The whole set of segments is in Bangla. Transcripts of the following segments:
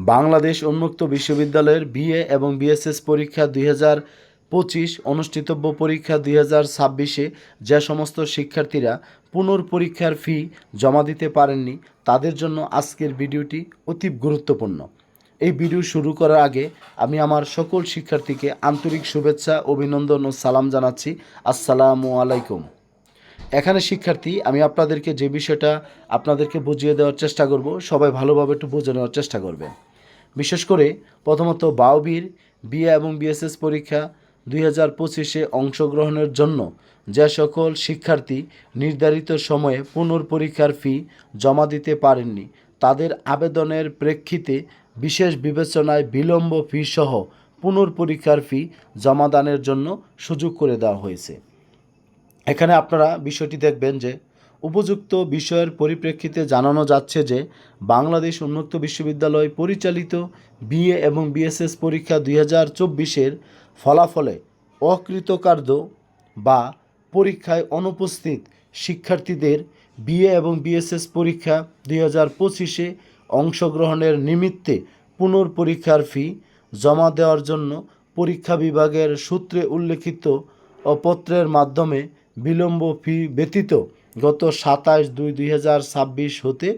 বাংলাদেশ উন্মুক্ত বিশ্ববিদ্যালয়ের বিএ এবং বিএসএস পরীক্ষা 2025 অনুষ্ঠিতব্য পরীক্ষা 2026-এ যে সমস্ত শিক্ষার্থীরা পুনর্পরীক্ষার ফি জমা দিতে পারেননি তাদের জন্য আজকের ভিডিওটি অতি গুরুত্বপূর্ণ। এই ভিডিও শুরু করার আগে আমি আমার সকল শিক্ষার্থীকে আন্তরিক শুভেচ্ছা, অভিনন্দন ও সালাম জানাচ্ছি। আসসালামু আলাইকুম। এখানে শিক্ষার্থী, আমি আপনাদেরকে যে বিষয়টা আপনাদেরকে বুঝিয়ে দেওয়ার চেষ্টা করব, সবাই ভালোভাবে একটু বুঝে নেওয়ার চেষ্টা করবেন। বিশেষ করে প্রথমত বাউবির বিএ এবং বিএসএস পরীক্ষা 2025-এ অংশগ্রহণের জন্য যে সকল শিক্ষার্থী নির্ধারিত সময়ে পুনর্পরীক্ষার ফি জমা দিতে পারেননি তাদের আবেদনের প্রেক্ষিতে বিশেষ বিবেচনায় বিলম্ব ফি সহ পুনর্পরীক্ষার ফি জমাদানের জন্য সুযোগ করে দেওয়া হয়েছে। এখানে আপনারা বিষয়টি দেখবেন যে উপযুক্ত বিষয়ের পরিপ্রেক্ষিতে জানানো যাচ্ছে যে বাংলাদেশ উন্মুক্ত বিশ্ববিদ্যালয় পরিচালিত বিএ এবং বিএসএস পরীক্ষা 2024-এর ফলাফলে অকৃতকার্য বা পরীক্ষায় অনুপস্থিত শিক্ষার্থীদের বিএ এবং বিএসএস পরীক্ষা 2025-এ অংশগ্রহণের নিমিত্তে পুনর্পরীক্ষার ফি জমা দেওয়ার জন্য পরীক্ষা বিভাগের সূত্রে উল্লেখিত পত্রের মাধ্যমে বিলম্ব ফি ব্যতীত গত 27/2/2026 হতে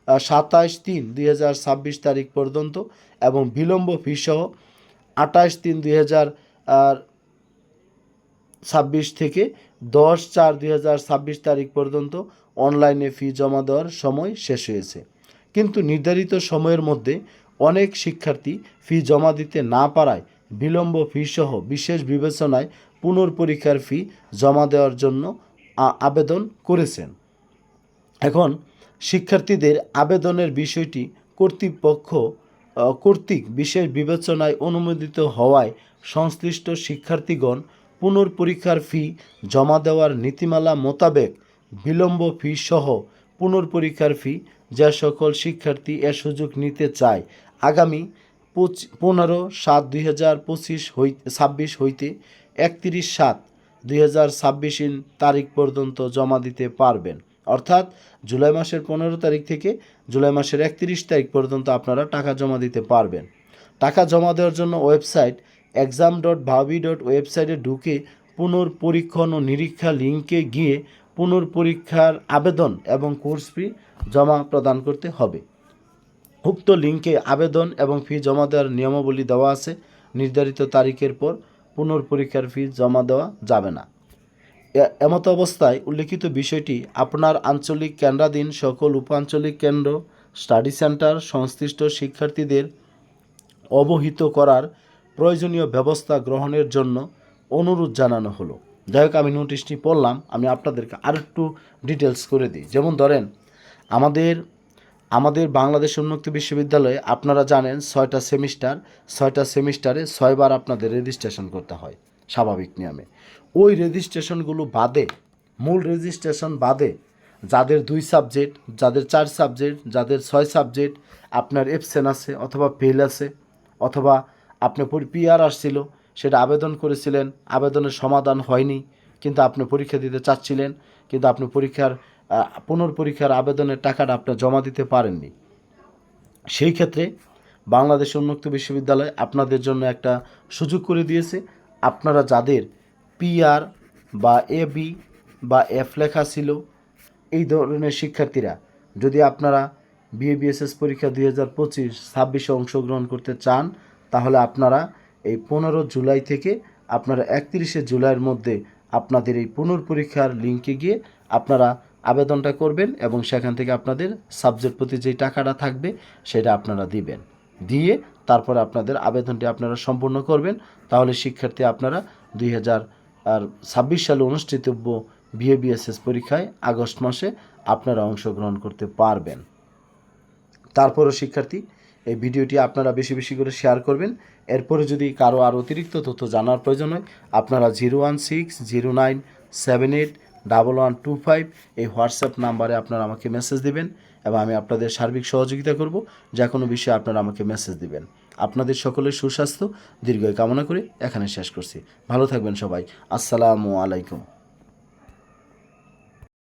27/3/2026 তারিখ পর্যন্ত এবং বিলম্ব ফি সহ 28/3/2026 থেকে 10/4/2026 তারিখ পর্যন্ত অনলাইনে ফি জমা দেওয়ার সময় শেষ হয়েছে। কিন্তু নির্ধারিত সময়ের মধ্যে অনেক শিক্ষার্থী ফি জমা দিতে না পারায় বিলম্ব ফি সহ বিশেষ বিবেচনায় পুনর্পরীক্ষার ফি জমা দেওয়ার জন্য আবেদন করেছেন। এখন শিক্ষার্থীদের আবেদনের বিষয়টি কর্তৃক বিশেষ বিবেচনায় অনুমোদিত হওয়ায় সংশ্লিষ্ট শিক্ষার্থীগণ পুনর্পরীক্ষার ফি জমা দেওয়ার নীতিমালা মোতাবেক বিলম্ব ফি সহ পুনর্পরীক্ষার ফি যে সকল শিক্ষার্থী এ সুযোগ নিতে চায় আগামী 15/7/2026 হইতে 31/7/2026 তারিখ পর্যন্ত জমা দিতে পারবেন। অর্থাৎ জুলাই মাসের 15 তারিখ থেকে জুলাই মাসের 31 তারিখ পর্যন্ত আপনারা টাকা জমা দিতে পারবেন। টাকা জমা দেওয়ার জন্য ওয়েবসাইট exam.bhavi.ওয়েবসাইটে ঢুকে পুনর্পরীক্ষণ ও নিরীক্ষা লিঙ্কে গিয়ে পুনর্পরীক্ষার আবেদন এবং কোর্স ফি জমা প্রদান করতে হবে। উক্ত লিঙ্কে আবেদন এবং ফি জমা দেওয়ার নিয়মাবলী দেওয়া আছে। নির্ধারিত তারিখের পর পুনর্পরীক্ষার ফি জমা দেওয়া যাবে না। এমতো অবস্থায় উল্লেখিত বিষয়টি আপনার আঞ্চলিক কেন্দ্রাধীন সকল উপাঞ্চলিক কেন্দ্র স্টাডি সেন্টার সংশ্লিষ্ট শিক্ষার্থীদের অবহিত করার প্রয়োজনীয় ব্যবস্থা গ্রহণের জন্য অনুরোধ জানানো হলো। যাই হোক, আমি নোটিশটি পড়লাম, আমি আপনাদেরকে আরেকটু ডিটেলস করে দিই। যেমন ধরেন, আমাদের বাংলাদেশ উন্মুক্ত বিশ্ববিদ্যালয়ে আপনারা জানেন 6টা সেমিস্টারে 6 বার আপনাদের রেজিস্ট্রেশন করতে হয় স্বাভাবিক নিয়মে। ওই রেজিস্ট্রেশনগুলো বাদে, মূল রেজিস্ট্রেশন বাদে যাদের 2 সাবজেক্ট, যাদের 4 সাবজেক্ট, যাদের 6 সাবজেক্ট আপনার অ্যাবসেন্ট আছে অথবা ফেল আছে, অথবা আপনি পিআর আসছিল, সেটা আবেদন করেছিলেন, আবেদনের সমাধান হয়নি, কিন্তু আপনি পরীক্ষা দিতে চাচ্ছিলেন, কিন্তু আপনি পুনর্পরীক্ষার আবেদনের টাকাটা আপনি জমা দিতে পারেননি। সেই ক্ষেত্রে বাংলাদেশ উন্মুক্ত বিশ্ববিদ্যালয় আপনাদের জন্য একটা সুযোগ করে দিয়েছে। আপনারা যাদের পিআর বা এবি বা এফ লেখা ছিল, এই ধরনের শিক্ষার্থীরা যদি আপনারা বিএ বিএসএস পরীক্ষা 2025-26 অংশগ্রহণ করতে চান, তাহলে আপনারা এই 15 জুলাই থেকে আপনারা 31 জুলাইয়ের মধ্যে আপনাদের এই পুনর্পরীক্ষার লিঙ্কে গিয়ে আপনারা আবেদনটা করবেন এবং সেখান থেকে আপনাদের সাবজেক্ট প্রতি যেই টাকাটা থাকবে সেটা আপনারা দিবেন। দিয়ে তারপরে আপনাদের আবেদনটি আপনারা সম্পূর্ণ করবেন। তাহলে শিক্ষার্থী আপনারা 2026 সালে অনুষ্ঠিতব্য বিএ বিএসএস পরীক্ষায় আগস্ট মাসে আপনারা অংশগ্রহণ করতে পারবেন। তারপরও শিক্ষার্থী, এই ভিডিওটি আপনারা বেশি বেশি করে শেয়ার করবেন। এরপরে যদি কারো আর অতিরিক্ত তথ্য জানার প্রয়োজন হয়, আপনারা 01609781125 এই হোয়াটসঅ্যাপ নাম্বারে আপনারা আমাকে মেসেজ দিবেন এবং আমি আপনাদের সার্বিক সহযোগিতা করব। যে কোনো বিষয়ে আপনারা আমাকে মেসেজ দিবেন। আপনাদের সকলের সুস্বাস্থ্য দীর্ঘায়ু কামনা করে এখানে শেষ করছি। ভালো থাকবেন সবাই। আসসালামু আলাইকুম।